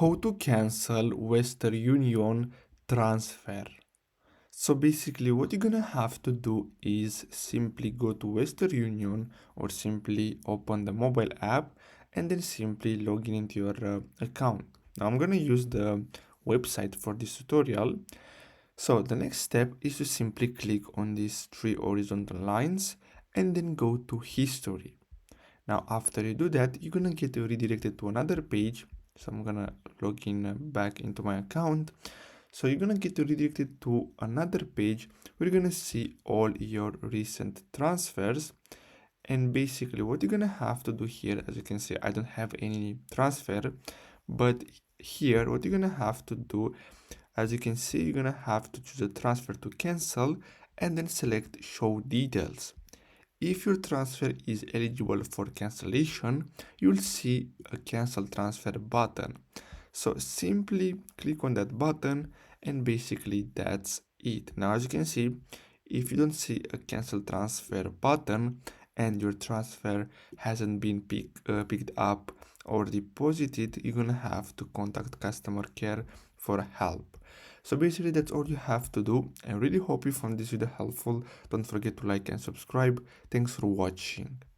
How to cancel Western Union transfer. So basically what you're gonna have to do is simply go to Western Union or simply open the mobile app and then simply log in into your account. Now I'm gonna use the website for this tutorial. So the next step is to simply click on these three horizontal lines and then go to history. Now after you do that, you're gonna get redirected to another page. So I'm gonna log in back into my account. So you're gonna get redirected to another page where you're gonna see all your recent transfers. And basically what you're gonna have to do here, as you can see, I don't have any transfer, but here what you're gonna have to do, as you can see, you're gonna have to choose a transfer to cancel and then select show details. If your transfer is eligible for cancellation, you'll see a cancel transfer button. So simply click on that button and basically that's it. Now as you can see, if you don't see a cancel transfer button and your transfer hasn't been picked up or deposited, you're gonna have to contact customer care for help. So basically that's all you have to do. I really hope you found this video helpful. Don't forget to like and subscribe. Thanks for watching.